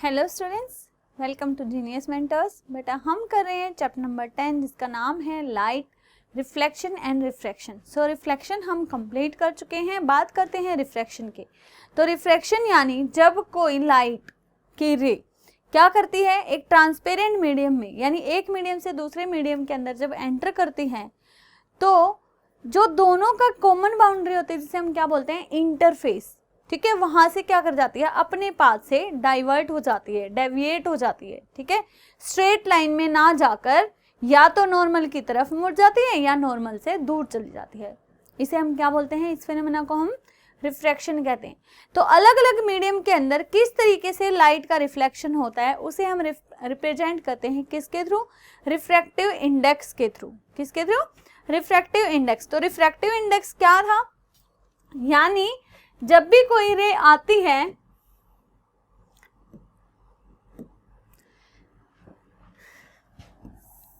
Hello students, welcome to Genius Mentors. बेटा हम कर रहे हैं चैप्टर नंबर 10 जिसका नाम है light, reflection and refraction. So reflection हम कंप्लीट कर चुके हैं, बात करते हैं रिफ्रैक्शन की। तो रिफ्रैक्शन यानी जब कोई लाइट की रे क्या करती है, एक ट्रांसपेरेंट मीडियम में यानी एक मीडियम से दूसरे मीडियम के अंदर जब एंटर करती है तो जो दोनों का कॉमन बाउंड्री होती है जिसे हम क्या बोलते हैं, इंटरफेस, ठीक है, वहां से क्या कर जाती है, अपने पाथ से डाइवर्ट हो जाती है, डेविएट हो जाती है, ठीक है, स्ट्रेट लाइन में ना जाकर या तो नॉर्मल की तरफ मुड़ जाती है या नॉर्मल से दूर चली जाती है। इसे हम क्या बोलते हैं, इस फिनोमेना को हम रिफ्रैक्शन कहते हैं। तो अलग अलग मीडियम के अंदर किस तरीके से लाइट का रिफ्लेक्शन होता है उसे हम रिप्रेजेंट करते हैं किसके थ्रू, रिफ्रैक्टिव इंडेक्स के थ्रू। किसके थ्रू, रिफ्रैक्टिव इंडेक्स। तो रिफ्रैक्टिव इंडेक्स क्या था, यानी जब भी कोई रे आती है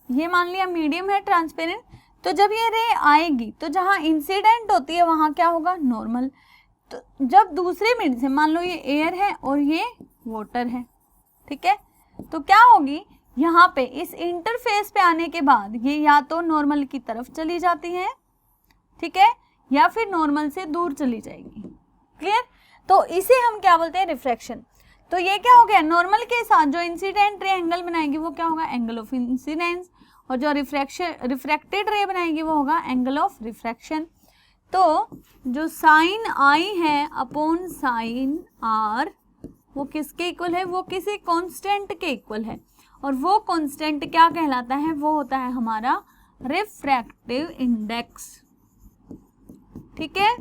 ये मान लिया मीडियम है ट्रांसपेरेंट, तो जब ये रे आएगी तो जहां इंसिडेंट होती है वहां क्या होगा, नॉर्मल। तो जब दूसरे मीडियम से, मान लो ये एयर है और ये वाटर है, ठीक है, तो क्या होगी, यहाँ पे इस इंटरफेस पे आने के बाद ये या तो नॉर्मल की तरफ चली जाती है, ठीक है, या फिर नॉर्मल से दूर चली जाएगी। क्लियर। तो इसे हम क्या बोलते हैं, रिफ्रैक्शन। तो ये क्या हो गया, नॉर्मल के साथ जो इंसिडेंट रे एंगल बनाएगी वो क्या होगा, एंगल ऑफ इंसिडेंस, और जो रिफ्रैक्टेड रे बनाएगी वो होगा एंगल ऑफ रिफ्रैक्शन। तो जो साइन आई है अपॉन साइन आर वो किसके इक्वल है, वो किसी कांस्टेंट के इक्वल है, और वो कांस्टेंट क्या कहलाता है, वो होता है हमारा रिफ्रैक्टिव इंडेक्स, ठीक है।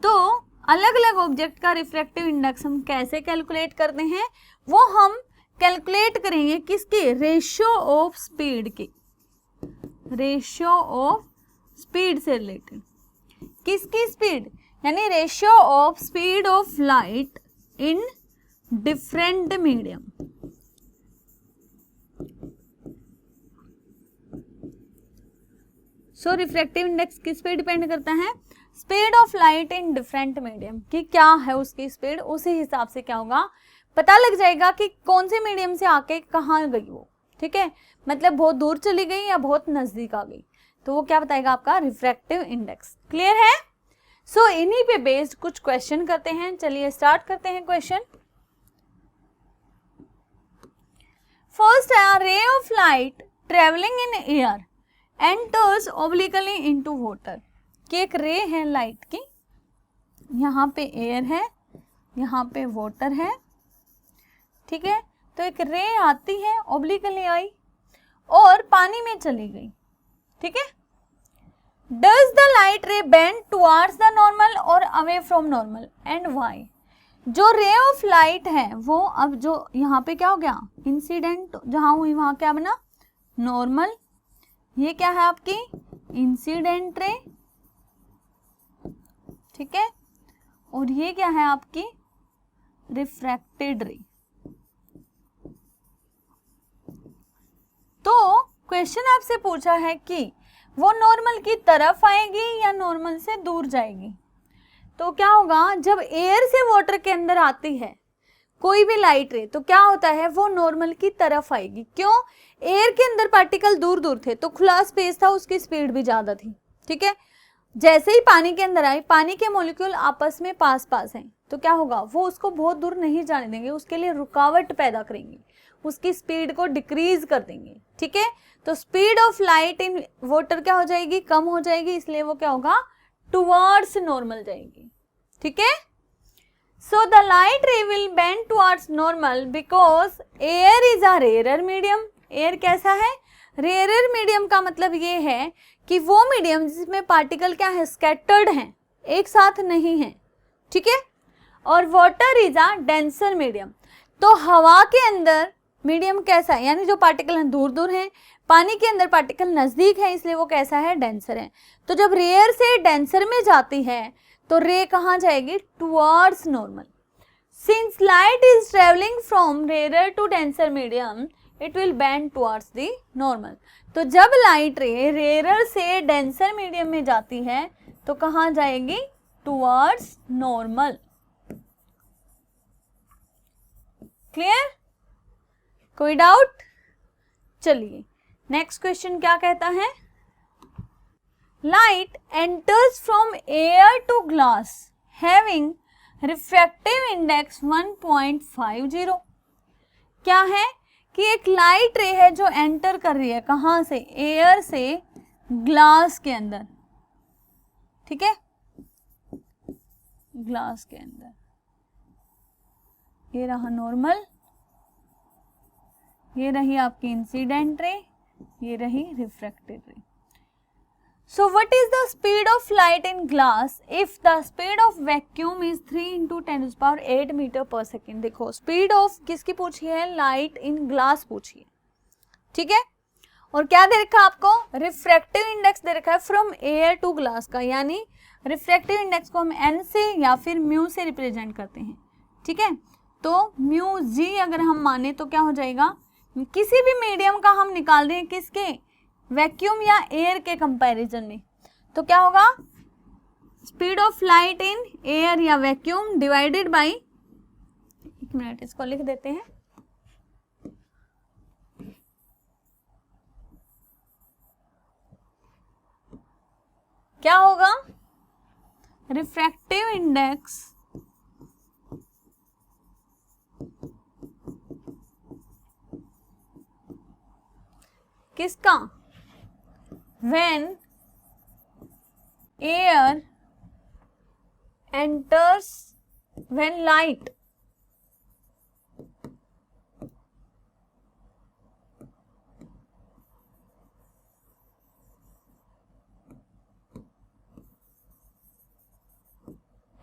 तो अलग अलग ऑब्जेक्ट का रिफ्रैक्टिव इंडेक्स हम कैसे कैलकुलेट करते हैं, वो हम कैलकुलेट करेंगे किसके, रेशियो ऑफ स्पीड के, रेशियो ऑफ स्पीड से रिलेटेड। किसकी स्पीड, यानी ratio of speed of light in different medium. So refractive index किस पे डिपेंड करता है, speed of light in different medium की क्या है उसकी स्पीड, उसी हिसाब से क्या होगा, पता लग जाएगा कि कौन से मीडियम से आके कहाँ गई वो, ठीक है, मतलब बहुत दूर चली गई या बहुत नजदीक आ गई, तो वो क्या बताएगा आपका रिफ्रैक्टिव इंडेक्स। क्लियर है। सो इन्हीं पे बेस्ड कुछ क्वेश्चन करते हैं, चलिए स्टार्ट करते हैं क्वेश्चन। फर्स्ट है, रे of light travelling in air enters obliquely into water. कि एक रे है लाइट की, यहाँ पे एयर है, यहाँ पे वाटर है, ठीक है, तो एक रे आती है, ऑब्लिकली आई और पानी में चली गई, ठीक है। Does the light ray bend towards the normal और away from normal and why. जो रे ऑफ लाइट है वो अब जो यहाँ पे क्या हो गया, इंसिडेंट जहां हुई वहां क्या बना, नॉर्मल, ये क्या है आपकी इंसिडेंट रे, ठीक है, और ये क्या है आपकी रिफ्रैक्टेड रे। तो क्वेश्चन आपसे पूछा है कि वो नॉर्मल की तरफ आएगी या नॉर्मल से दूर जाएगी। तो क्या होगा, जब एयर से वाटर के अंदर आती है कोई भी लाइट रे तो क्या होता है, वो नॉर्मल की तरफ आएगी। क्यों, एयर के अंदर पार्टिकल दूर दूर थे तो खुला स्पेस था, उसकी स्पीड भी ज्यादा थी, ठीक है। जैसे ही पानी के अंदर आई, पानी के मॉलिक्यूल आपस में पास पास हैं, तो क्या होगा, वो उसको बहुत दूर नहीं जाने देंगे, उसके लिए रुकावट पैदा करेंगे, उसकी स्पीड को डिक्रीज कर देंगे, ठीक है। तो speed of light in water क्या हो जाएगी, कम हो जाएगी, इसलिए वो क्या होगा, टुवर्ड्स नॉर्मल जाएगी, ठीक है। So the light ray will bend towards normal because air is a rare medium. Air कैसा है, रेयर मीडियम का मतलब ये है कि वो मीडियम जिसमें पार्टिकल क्या है, स्कैटर्ड हैं, एक साथ नहीं है, ठीक है। और water is a denser medium. तो हवा के अंदर मीडियम कैसा है, यानी जो पार्टिकल हैं दूर दूर हैं, पानी के अंदर पार्टिकल नजदीक है, इसलिए वो कैसा है, डेंसर है। तो जब रेयर से डेंसर में जाती है तो रे कहाँ जाएगी, towards normal. Since light is travelling from rare to denser medium it will bend towards the normal. तो जब लाइट रे रेयर से डेंसर मीडियम में जाती है तो कहाँ जाएगी, टुवर्ड्स नॉर्मल। क्लियर, कोई डाउट? चलिए नेक्स्ट क्वेश्चन क्या कहता है, light enters from air to glass having refractive index 1.50। क्या है कि एक लाइट रे है जो एंटर कर रही है, कहां से, एयर से ग्लास के अंदर, ठीक है, ग्लास के अंदर, ये रहा नॉर्मल, ये रही आपकी इंसिडेंट रे, ये रही रिफ्रैक्टेड रे। So what is the speed of light in glass if the speed of vacuum is 3 into 10 to the power 8 metre पर सेकेंड। देखो स्पीड ऑफ किसकी पूछी है, लाइट इन ग्लास पूछी है, ठीक है, और क्या दे रखा है आपको, रिफ्रैक्टिव इंडेक्स दे रखा है फ्रॉम एयर टू ग्लास का, यानी रिफ्रैक्टिव इंडेक्स को हम एन से या फिर म्यू से रिप्रेजेंट करते हैं, ठीक है, तो म्यू जी अगर हम माने तो क्या हो जाएगा, किसी भी मीडियम का हम निकाल रहे हैं किसके, वैक्यूम या एयर के कंपैरिजन में, तो क्या होगा, speed of light in air या वैक्यूम डिवाइडेड बाय, एक मिनट इसको लिख देते हैं, क्या होगा, रिफ्रैक्टिव इंडेक्स किसका, when air enters, when light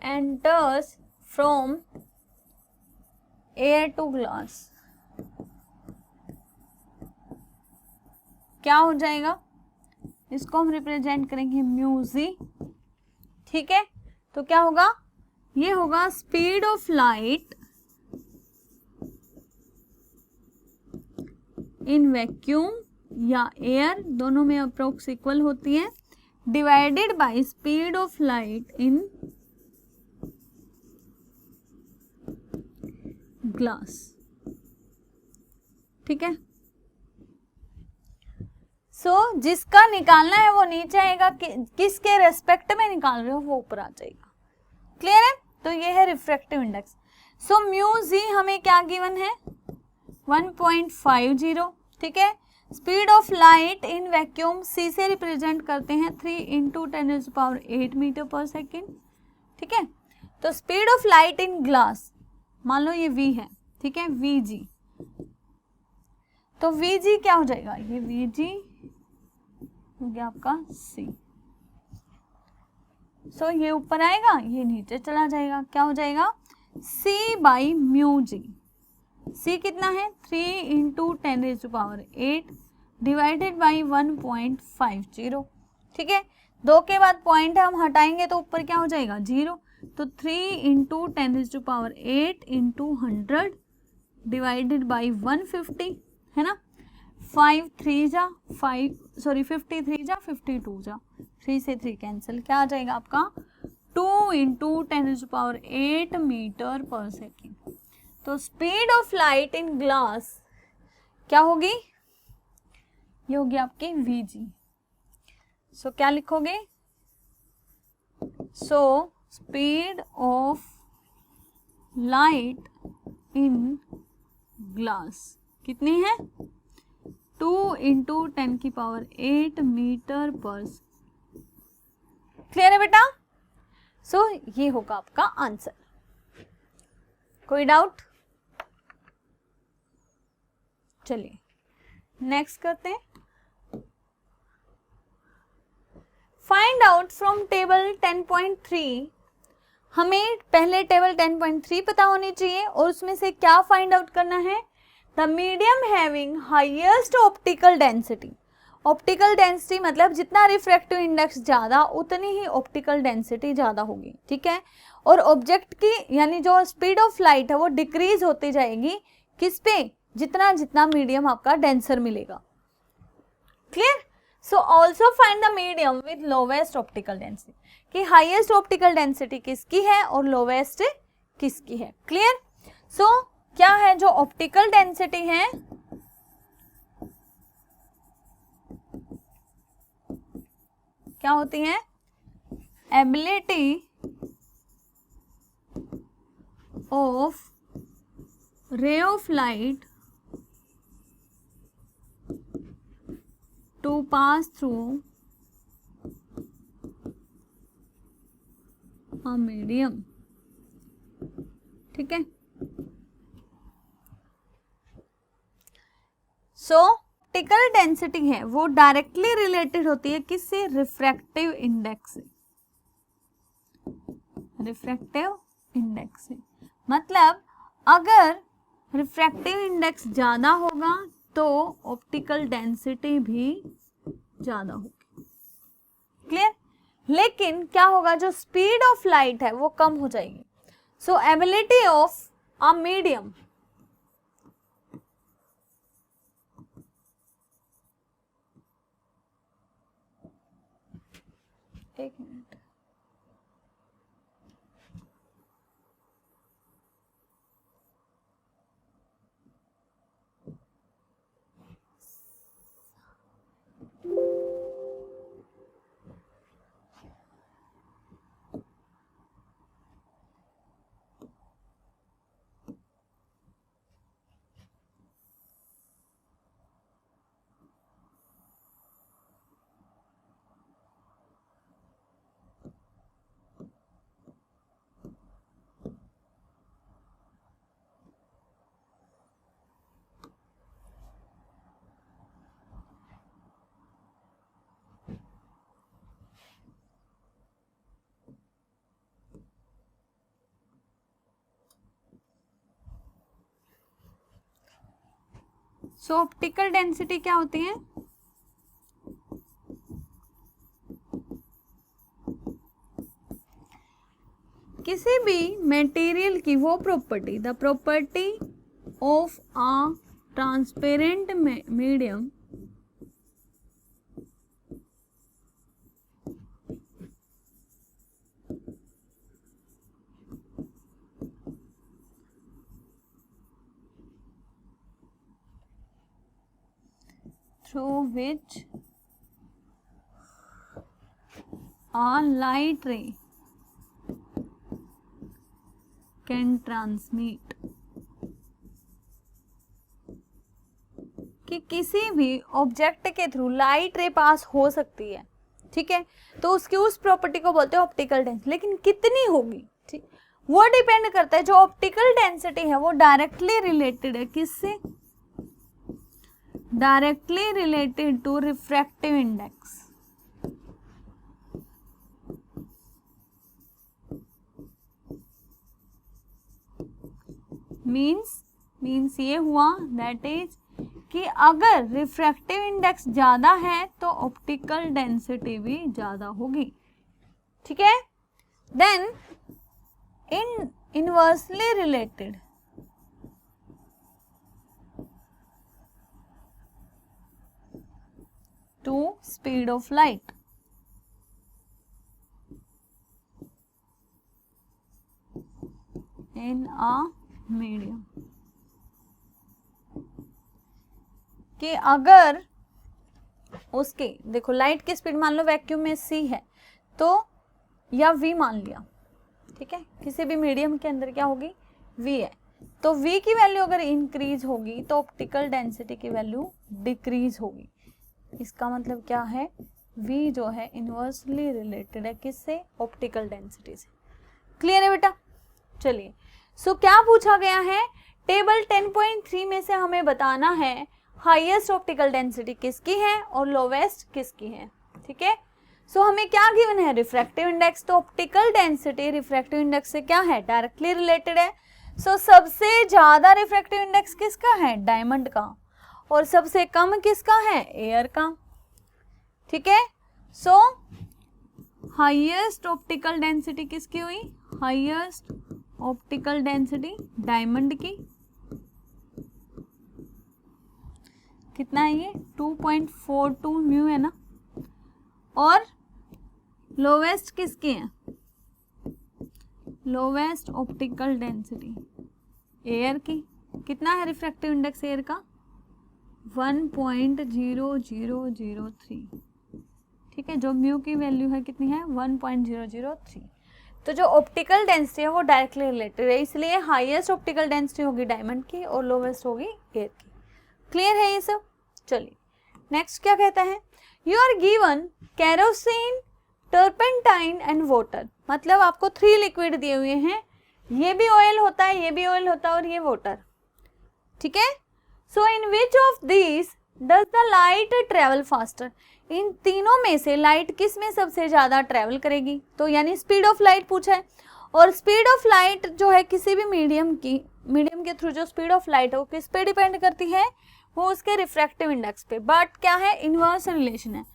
enters from air to glass, क्या हो जाएगा, इसको हम रिप्रेजेंट करेंगे म्यू जी, ठीक है, तो क्या होगा, ये होगा speed of light in vacuum या एयर, दोनों में अप्रोक्स इक्वल होती है, divided by speed of light in glass, ठीक है। सो जिसका निकालना है वो नीचे आएगा, किसके रेस्पेक्ट में निकाल रहे हो वो ऊपर आ जाएगा, क्लियर है, तो ये है रिफ्रैक्टिव इंडेक्स। सो म्यू जी हमें क्या गिवन है, 1.50, ठीक है, speed of light in vacuum c से रिप्रेजेंट करते हैं 3 into 10⁸ मीटर पर सेकेंड, ठीक है, तो speed of light in glass मान लो ये v है, ठीक है, वी जी, तो वी जी क्या हो जाएगा, ये वी जी हो गया आपका c, सो ये ऊपर आएगा, ये नीचे चला जाएगा, क्या हो जाएगा, c by mu g, c कितना है 3 into 10⁸ डिवाइडेड बाई 1.50, ठीक है, 2 के बाद पॉइंट हम हटाएंगे तो ऊपर क्या हो जाएगा 0, तो 3 into 10⁸ into 100 डिवाइडेड बाई 150, है ना, 5 3 जा 5, सॉरी 53 जा 52 जा, 3 से 3 कैंसिल, क्या आ जाएगा आपका 2 into 10⁸ मीटर पर सेकेंड। तो speed of light in glass क्या होगी, ये होगी आपकी वी जी। सो क्या लिखोगे, so speed of light in glass कितनी है, 2 into 10⁸ मीटर पर, क्लियर है बेटा, सो ये होगा आपका आंसर, कोई डाउट? चलिए नेक्स्ट करते हैं, फाइंड आउट फ्रॉम टेबल 10.3, हमें पहले टेबल 10.3 पता होनी चाहिए और उसमें से क्या फाइंड आउट करना है, the medium having highest optical density, optical density मतलब जितना रिफ्रैक्टिव इंडेक्स ज्यादा उतनी ही ऑप्टिकल डेंसिटी ज्यादा होगी, ठीक है, और ऑब्जेक्ट की यानी जो स्पीड ऑफ लाइट है वो डिक्रीज होती जाएगी, किस पे, जितना जितना मीडियम आपका डेंसर मिलेगा, clear. So also find the medium with lowest optical density, कि हाईएस्ट ऑप्टिकल डेंसिटी किसकी है और लोवेस्ट किसकी है, क्लियर। सो क्या है जो ऑप्टिकल डेंसिटी है, क्या होती है, ability of ray of light to pass through a medium. ठीक है, सो ऑप्टिकल डेंसिटी है वो डायरेक्टली रिलेटेड होती है किससे, रिफ्रैक्टिव इंडेक्स से, रिफ्रैक्टिव इंडेक्स से। मतलब अगर रिफ्रैक्टिव इंडेक्स ज्यादा होगा तो ऑप्टिकल डेंसिटी भी ज्यादा होगी। क्लियर? लेकिन क्या होगा, जो स्पीड ऑफ लाइट है वो कम हो जाएगी। सो एबिलिटी ऑफ अ मीडियम, एक मिनट, सो ऑप्टिकल डेंसिटी क्या होती है, किसी भी मटेरियल की वो property, the property of a transparent medium through which a light ray can transmit, कि किसी भी ऑब्जेक्ट के थ्रू लाइट रे पास हो सकती है। ठीक है, तो उसकी उस प्रॉपर्टी को बोलते हैं ऑप्टिकल डेंसिटी। लेकिन कितनी होगी, ठीक, वो डिपेंड करता है, जो ऑप्टिकल डेंसिटी है वो डायरेक्टली रिलेटेड है किससे, directly related to refractive index. Means ये हुआ दैट इज कि अगर रिफ्रैक्टिव इंडेक्स ज्यादा है तो ऑप्टिकल डेंसिटी भी ज्यादा होगी। ठीक है, then inversely related to speed of light, in a medium, कि अगर उसके, देखो लाइट की स्पीड मान लो वैक्यूम में c है तो, या v मान लिया, ठीक है, किसी भी मीडियम के अंदर क्या होगी, v है, तो v की वैल्यू अगर इंक्रीज होगी तो ऑप्टिकल डेंसिटी की वैल्यू डिक्रीज होगी। इसका मतलब क्या है, v जो है इनवर्सली रिलेटेड है किससे, ऑप्टिकल डेंसिटी से। क्लियर है बेटा? चलिए, सो क्या पूछा गया है, टेबल 10.3 में से हमें बताना है हाईएस्ट ऑप्टिकल डेंसिटी किसकी है और लोवेस्ट किसकी है। ठीक है, सो हमें क्या गिवन है, रिफ्रैक्टिव इंडेक्स, तो ऑप्टिकल डेंसिटी रिफ्रैक्टिव इंडेक्स से क्या है, डायरेक्टली रिलेटेड है। सो सबसे ज्यादा रिफ्रैक्टिव इंडेक्स किसका है, डायमंड का, और सबसे कम किसका है, एयर का। ठीक है, सो हाईएस्ट ऑप्टिकल डेंसिटी किसकी हुई, हाईएस्ट ऑप्टिकल डेंसिटी डायमंड की, कितना है ये 2.42 म्यू है ना, और लोवेस्ट किसकी है, लोवेस्ट ऑप्टिकल डेंसिटी एयर की, कितना है रिफ्रैक्टिव इंडेक्स एयर का? 1.0003, ठीक है, जो म्यू की वैल्यू है कितनी है? 1.003। तो जो ऑप्टिकल डेंसिटी है वो डायरेक्टली रिलेटेड है, इसलिए हाईएस्ट ऑप्टिकल डेंसिटी होगी डायमंड की और लोवेस्ट होगी एयर की। क्लियर है ये सब? चलिए नेक्स्ट क्या कहता है, you are given kerosene, turpentine and water, मतलब आपको 3 लिक्विड दिए हुए हैं, ये भी ऑयल होता है, ये भी ऑयल होता है और ये वाटर, ठीक है। So in which of this does the light travel faster, इन तीनों में से लाइट किस में सबसे ज्यादा ट्रेवल करेगी? तो यानी स्पीड ऑफ लाइट पूछा है, और स्पीड ऑफ लाइट जो है किसी भी मीडियम के थ्रू जो स्पीड ऑफ लाइट है वो किस पे डिपेंड करती है? वो उसके रिफ्रैक्टिव इंडेक्स पे। बट क्या है? इनवर्स रिलेशन है,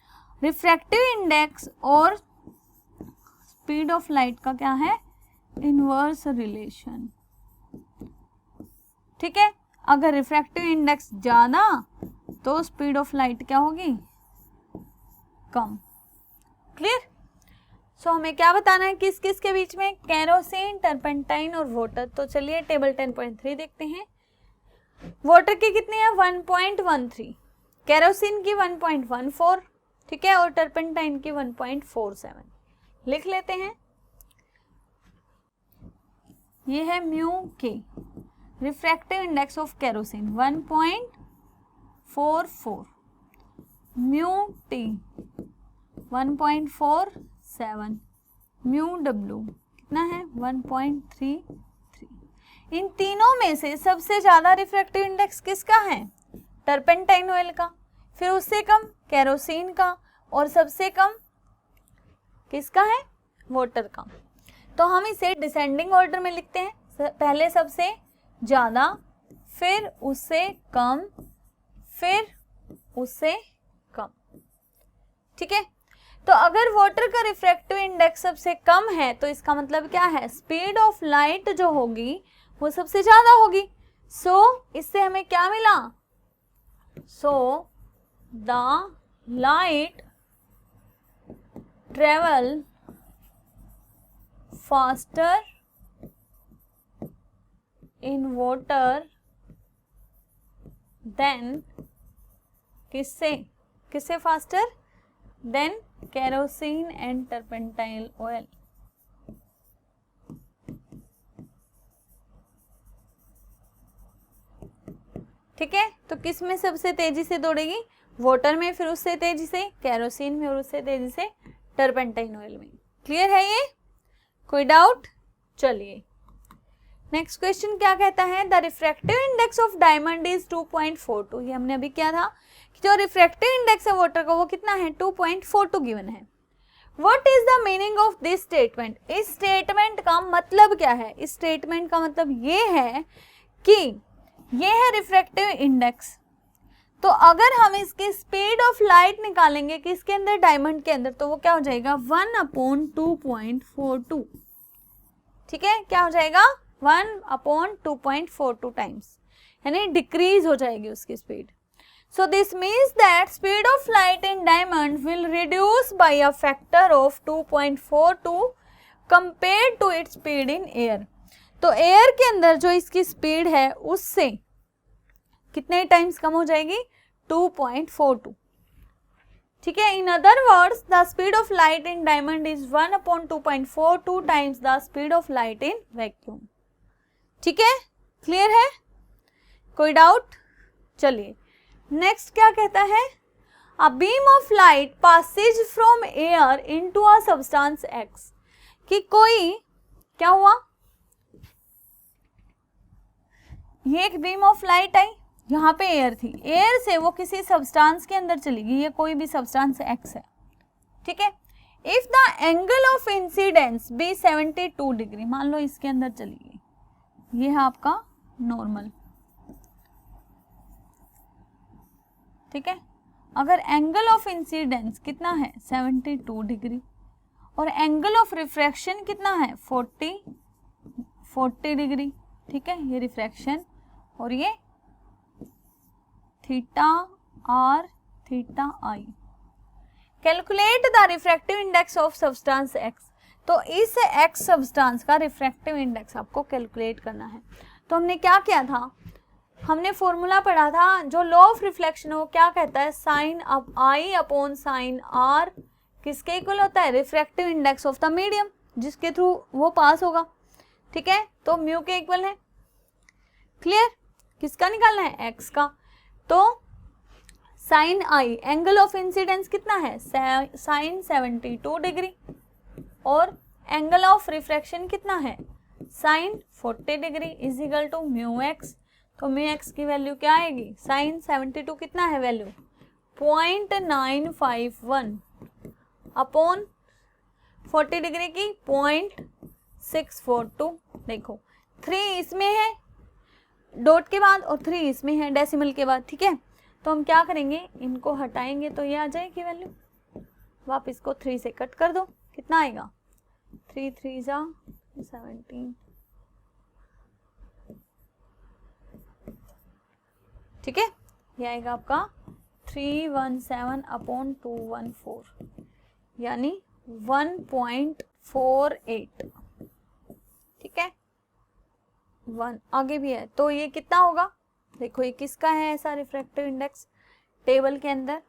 रिफ्रैक्टिव इंडेक्स और स्पीड ऑफ लाइट का क्या है? इनवर्स रिलेशन, ठीक है। अगर रिफ्रैक्टिव इंडेक्स ज्यादा तो स्पीड ऑफ लाइट क्या होगी? कम। क्लियर? सो हमें क्या बताना है किस किस के बीच में? केरोसिन, टर्पेंटाइन और वाटर। तो चलिए टेबल 10.3 देखते हैं। वाटर की कितनी है? 1.13, केरोसिन की 1.14, ठीक है, और टर्पेंटाइन की 1.47। लिख लेते हैं। ये है म्यू के, refractive index of kerosene 1.44, mu T 1.47, mu W कितना है? 1.33। इन तीनों में से सबसे ज्यादा रिफ्रैक्टिव इंडेक्स किसका है? टर्पेंटाइन ऑयल का, फिर उससे कम केरोसिन का, और सबसे कम किसका है? वाटर का। तो हम इसे डिसेंडिंग ऑर्डर में लिखते हैं, पहले सबसे ज्यादा, फिर उससे कम, फिर उससे कम, ठीक है। तो अगर वाटर का रिफ्रैक्टिव इंडेक्स सबसे कम है तो इसका मतलब क्या है? स्पीड ऑफ लाइट जो होगी वो सबसे ज्यादा होगी। सो इससे हमें क्या मिला? So the light travel faster in water than किससे faster? Than kerosene and turpentine oil. ठीक है, तो किस में सबसे तेजी से दौड़ेगी? वाटर में, फिर उससे तेजी से केरोसिन में, और उससे तेजी से टर्पेंटाइन ऑयल में। क्लियर है ये? कोई डाउट? चलिए नेक्स्ट क्वेश्चन क्या कहता है? The refractive index of diamond is 2.42। ये हमने अभी किया था कि जो रिफ्रैक्टिव इंडेक्स है वाटर का वो कितना है? 2.42 गिवन है। What is the meaning of this statement? इस स्टेटमेंट का मतलब क्या है? इस स्टेटमेंट का मतलब ये है कि ये है रिफ्रैक्टिव इंडेक्स, तो अगर हम इसकी स्पीड ऑफ लाइट निकालेंगे किसके अंदर? डायमंड के अंदर, तो वो क्या हो जाएगा? 1/2.42। ठीक है, क्या हो जाएगा? 1/2.42 टाइम्स, यानी डिक्रीज हो जाएगी उसकी speed. So this means that speed of light in diamond will reduce by a factor of 2.42 compared to its speed in air. तो एयर के अंदर जो इसकी स्पीड है उससे कितने टाइम्स कम हो जाएगी? 2.42। ठीक है, in other words the speed of light in diamond is 1/2.42 times the speed of light in vacuum. ठीक है, क्लियर है? कोई डाउट? चलिए नेक्स्ट क्या कहता है? A beam of light passes from air into a substance x. कि कोई क्या हुआ? ये एक बीम ऑफ लाइट आई, यहाँ पे एयर थी, एयर से वो किसी सब्सटेंस के अंदर चली गई, ये कोई भी सब्सटेंस एक्स है। ठीक है, if the angle of incidence be 72 degree, मान लो इसके अंदर चली गई, ये है आपका नॉर्मल। ठीक है, अगर एंगल ऑफ इंसिडेंस कितना है? 72 डिग्री, और एंगल ऑफ रिफ्रैक्शन कितना है? 40 डिग्री। ठीक है, ये रिफ्रैक्शन और ये theta R theta I. Calculate the refractive index of substance X. तो इस एक्स सब्सटेंस का रिफ्रैक्टिव इंडेक्स आपको कैलकुलेट करना है। तो हमने क्या किया था? हमने फॉर्मूला पढ़ा था, जो लॉ ऑफ रिफ्लेक्शन वो क्या कहता है, sine I upon sine R किसके इक्वल होता है, refractive index of the medium, जिसके थ्रू वो पास होगा। ठीक है, तो म्यू के इक्वल है। क्लियर? किसका निकालना है, एक्स का। तो sine I, angle of incidence कितना है, साइन 72 डिग्री, और एंगल ऑफ रिफ्रैक्शन कितना है, sine 40 degree, is equal to mu X. तो म्यू एक्स की वैल्यू क्या आएगी, साइन 72 कितना है वैल्यू, 0.951 अपॉन 40 डिग्री की 0.642। देखो 3 इसमें है डॉट के बाद और 3 इसमें है डेसिमल के बाद। ठीक है, तो हम क्या करेंगे, इनको हटाएंगे तो ये आ जाएगी वैल्यू। वापस इसको 3 से कट कर दो, कितना आएगा, 3 3 जा 17। ठीक है, ये आएगा आपका 317 अपॉन 214, यानी 1.48। ठीक है, 1 आगे भी है, तो ये कितना होगा, देखो ये किसका है ऐसा रिफ्रैक्टिव इंडेक्स टेबल के अंदर,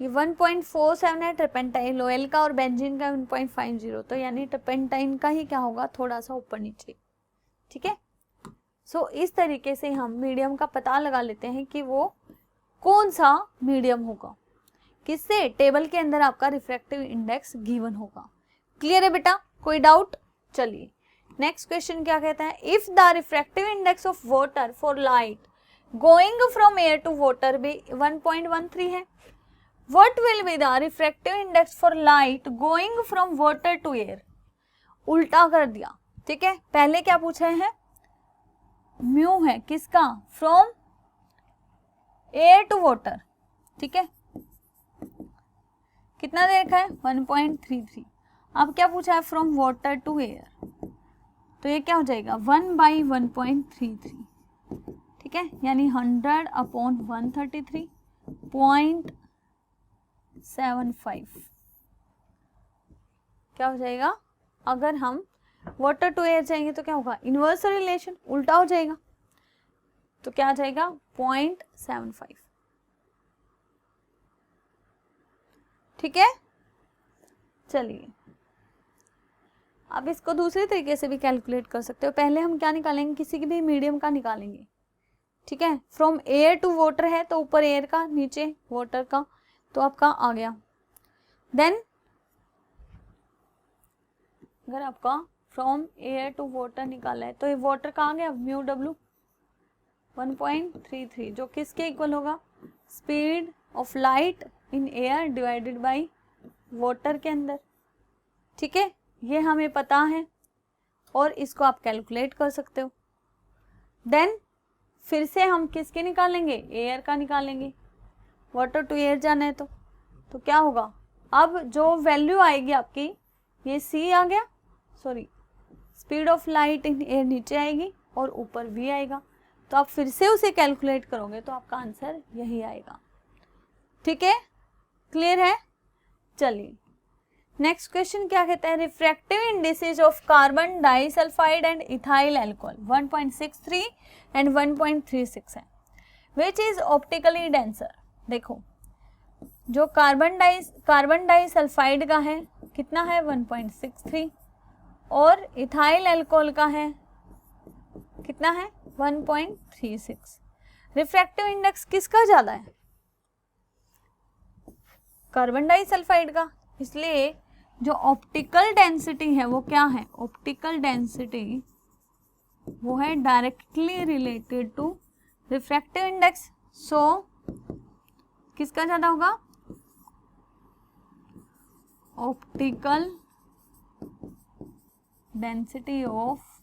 ये 1.47 है टर्पेंटाइन ऑयल का, और बेंजीन का 1.50, तो यानी टर्पेंटाइन का ही क्या होगा, थोड़ा सा ऊपर नीचे। ठीक है, सो इस तरीके से हम मीडियम का पता लगा लेते हैं कि वो कौन सा मीडियम होगा, किससे, टेबल के अंदर आपका रिफ्रैक्टिव इंडेक्स गिवन होगा। क्लियर है बेटा, कोई डाउट? चलिए नेक्स्ट क्वेश्चन क्या कहता है, if the refractive index of water for light going from air to water भी 1.13 है, what will be the refractive index for light going from water to air. उल्टा कर दिया। ठीक है, पहले क्या पूछा है, म्यू है किसका, फ्रॉम एयर टू वाटर। ठीक है, कितना देखा है, 1.33। अब क्या पूछा है, फ्रॉम वाटर टू एयर, तो ये क्या हो जाएगा 1/1.33। ठीक है, यानी 100 अपॉन 133.75 क्या हो जाएगा। अगर हम वाटर टू एयर जाएंगे तो क्या होगा, इनवर्स रिलेशन उल्टा हो जाएगा, तो क्या आ जाएगा 0.75। ठीक है, चलिए अब इसको दूसरे तरीके से भी कैलकुलेट कर सकते हो। पहले हम क्या निकालेंगे, किसी की भी मीडियम का निकालेंगे। ठीक है, फ्रॉम एयर टू वाटर है तो ऊपर एयर का, नीचे वाटर का, तो आपका आ गया। देन अगर आपका फ्रॉम एयर टू वाटर निकाला है तो ये वाटर का आ गया म्यू डब्ल्यू 1.33, जो किसके इक्वल होगा, speed of light in air divided by water के अंदर। ठीक है, ये हमें पता है और इसको आप कैलकुलेट कर सकते हो। देन फिर से हम किसके निकालेंगे, एयर का निकालेंगे, वाटर टू एयर जाना है तो क्या होगा, अब जो वैल्यू आएगी आपकी, ये सी आ गया, sorry speed of light in air नीचे आएगी और ऊपर भी आएगा, तो आप फिर से उसे कैलकुलेट करोगे तो आपका आंसर यही आएगा। ठीक है, क्लियर है? चलिए नेक्स्ट क्वेश्चन क्या कहता है, refractive indices of carbon disulphide and ethyl alcohol 1.63 and 1.36 है, विच इज ऑप्टिकली डेंसर। देखो जो कार्बन डाइसल्फाइड का है कितना है 1.63 और इथाइल अल्कोहल का है कितना है 1.36। रिफ्रैक्टिव इंडेक्स किसका ज्यादा है, कार्बन डाइसल्फाइड का, इसलिए जो ऑप्टिकल डेंसिटी है वो क्या है, ऑप्टिकल डेंसिटी वो है directly related to refractive index. So किसका ज्यादा होगा, optical density of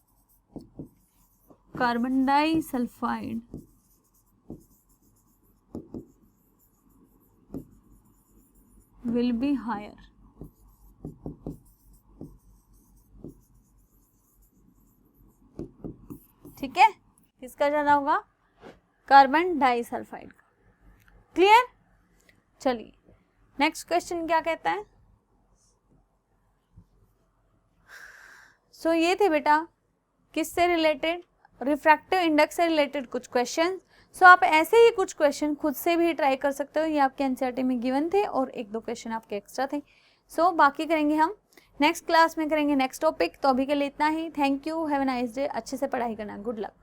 carbon disulphide will be higher। ठीक है, किसका ज्यादा होगा, कार्बन डाइसल्फाइड का। क्लियर? चलिए नेक्स्ट क्वेश्चन क्या कहता है। सो ये थे बेटा किससे रिलेटेड, रिफ्रैक्टिव इंडेक्स से रिलेटेड कुछ क्वेश्चन। सो आप ऐसे ही कुछ क्वेश्चन खुद से भी ट्राई कर सकते हो, ये आपके एनसीईआरटी में गिवन थे और 1-2 क्वेश्चन आपके एक्स्ट्रा थे। सो बाकी करेंगे हम नेक्स्ट क्लास में, करेंगे नेक्स्ट टॉपिक। तो अभी के लिए इतना ही। Thank you, have a nice day. अच्छे से पढ़ाई करना, गुड लक।